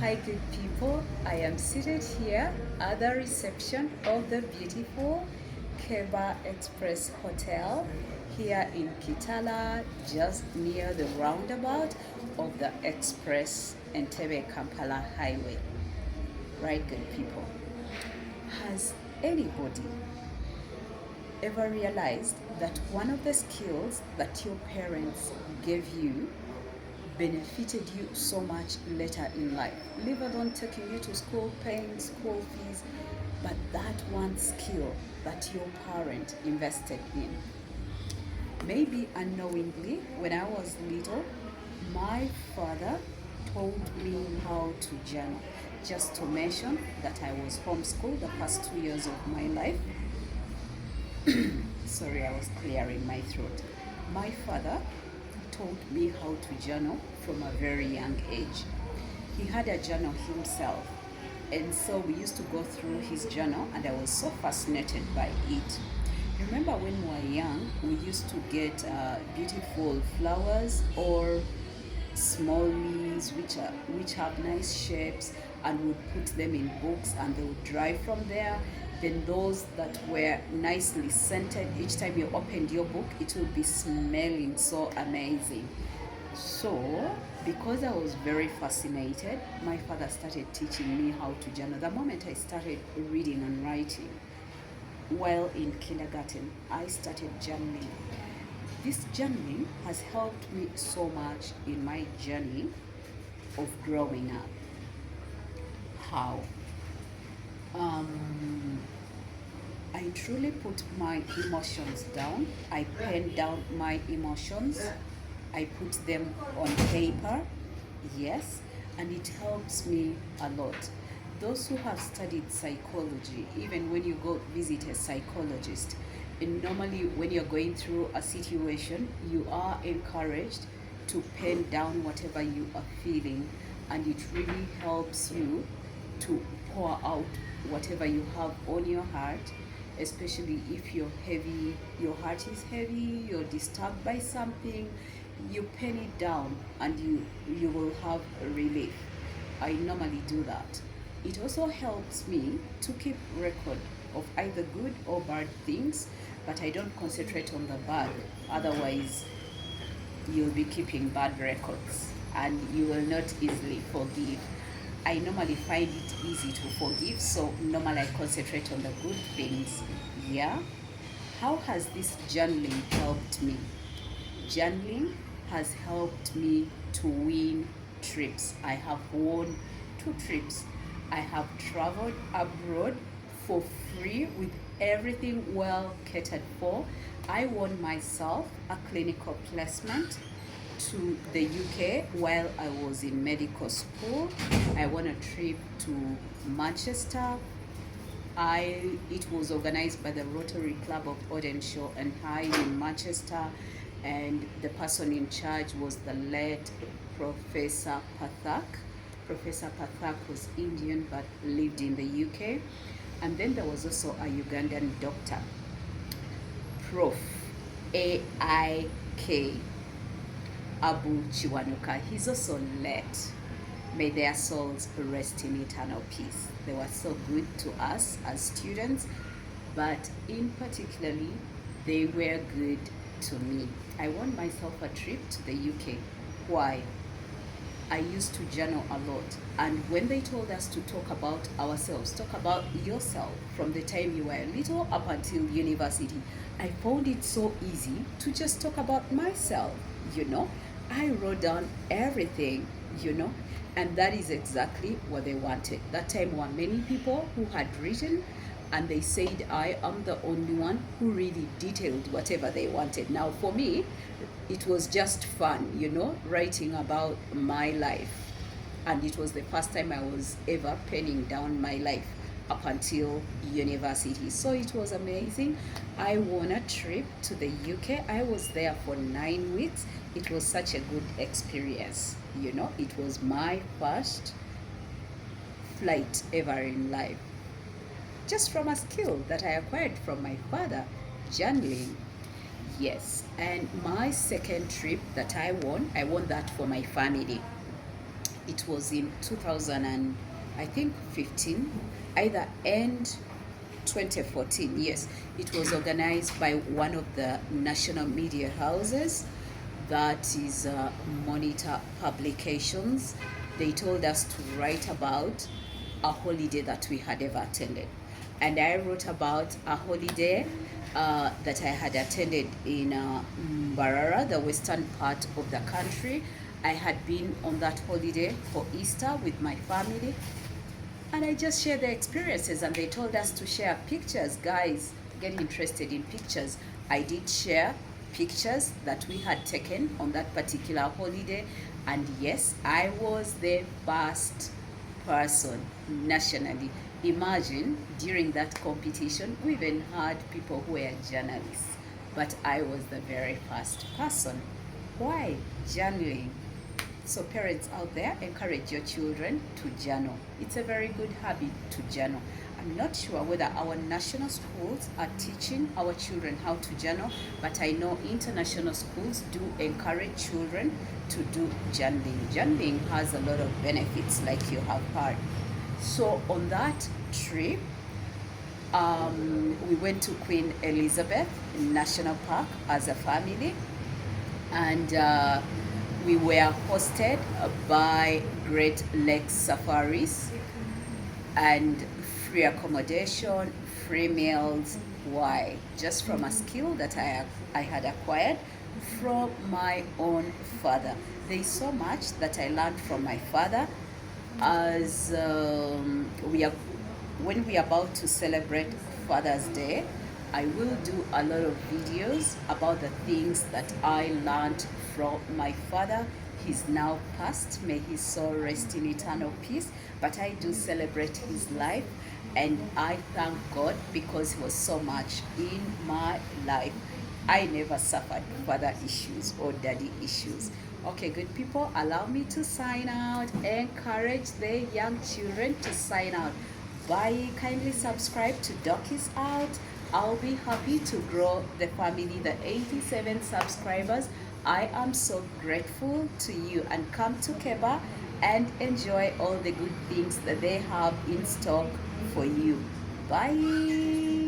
Hi, good people. I am seated here at the reception of the beautiful Keba Express Hotel here in Kitala, just near the roundabout of the Express Entebbe Kampala Highway. Right, good people. Has anybody ever realized that one of the skills that your parents gave you benefited you so much later in life? Leave alone taking you to school, paying school fees, but that one skill that your parent invested in. Maybe unknowingly, when I was little, my father told me how to journal. Just to mention that I was homeschooled the first 2 years of my life. Sorry, I was clearing my throat. My father taught me how to journal from a very young age. He had a journal himself, and so we used to go through his journal, and I was so fascinated by it. Remember when we were young, we used to get beautiful flowers or small leaves which have nice shapes, and would put them in books and they would dry from there. Then those that were nicely scented, each time you opened your book it would be smelling so amazing. So because I was very fascinated, my father started teaching me how to journal. The moment I started reading and writing, while in kindergarten, I started journaling. This journaling has helped me so much in my journey of growing up. How? I truly put my emotions down. I pen down my emotions. I put them on paper, yes, and it helps me a lot. Those who have studied psychology, even when you go visit a psychologist, and normally when you're going through a situation, you are encouraged to pen down whatever you are feeling, and it really helps you to pour out whatever you have on your heart, especially if you're heavy, your heart is heavy, you're disturbed by something, you pen it down and you will have relief. I normally do that. It also helps me to keep record of either good or bad things, but I don't concentrate on the bad. Otherwise, you'll be keeping bad records and you will not easily forgive. I normally find it easy to forgive, so normally I concentrate on the good things. Yeah? How has this journaling helped me? Journaling has helped me to win trips. I have won 2 trips. I have traveled abroad for free with everything well catered for. I won myself a clinical placement to the UK while I was in medical school. I won a trip to Manchester. It was organized by the Rotary Club of Odenshaw and Hyde in Manchester, and the person in charge was the late Professor Pathak. Professor Pathak was Indian but lived in the UK. And then there was also a Ugandan doctor, Prof. AIK Abu Chiwanuka. He's also late. May their souls rest in eternal peace. They were so good to us as students, but in particularly, they were good to me. I won myself a trip to the UK. Why? I used to journal a lot. And when they told us to talk about ourselves, talk about yourself from the time you were little up until university, I found it so easy to just talk about myself, you know. I wrote down everything, you know, and that is exactly what they wanted. That time were many people who had written, and they said I am the only one who really detailed whatever they wanted. Now for me, it was just fun, you know, writing about my life. And it was the first time I was ever penning down my life up until university. So it was amazing. I won a trip to the UK. I was there for 9 weeks. It was such a good experience. You know, it was my first flight ever in life, just from a skill that I acquired from my father, journaling. Yes, and my second trip that I won that for my family. It was in 2000 and I think 15, either end 2014. Yes, it was organized by one of the national media houses, that is Monitor Publications. They told us to write about a holiday that we had ever attended, and I wrote about a holiday that I had attended in Mbarara, the western part of the country. I had been on that holiday for Easter with my family, and I just shared the experiences, and they told us to share pictures. Guys, get interested in pictures. I did share pictures that we had taken on that particular holiday, and yes, I was the first person nationally. Imagine, during that competition, we even had people who were journalists, but I was the very first person. Why? Journaling. So parents out there, encourage your children to journal. It's a very good habit to journal. I'm not sure whether our national schools are teaching our children how to journal, but I know international schools do encourage children to do journaling. Journaling has a lot of benefits, like you have heard. So on that trip, we went to Queen Elizabeth National Park as a family, and we were hosted by Great Lakes Safaris, and free accommodation, free meals. Why? Just from a skill that I had acquired from my own father. There is so much that I learned from my father, as when we are about to celebrate Father's Day. I will do a lot of videos about the things that I learned from my father. He's now passed, may his soul rest in eternal peace, but I do celebrate his life, and I thank God because he was so much in my life. I never suffered father issues or daddy issues. Okay, good people, allow me to sign out. Encourage the young children to sign out. Bye. Kindly subscribe to Doc is Out. I'll be happy to grow the family, the 87 subscribers. I am so grateful to you, and come to Keba and enjoy all the good things that they have in stock for you. Bye.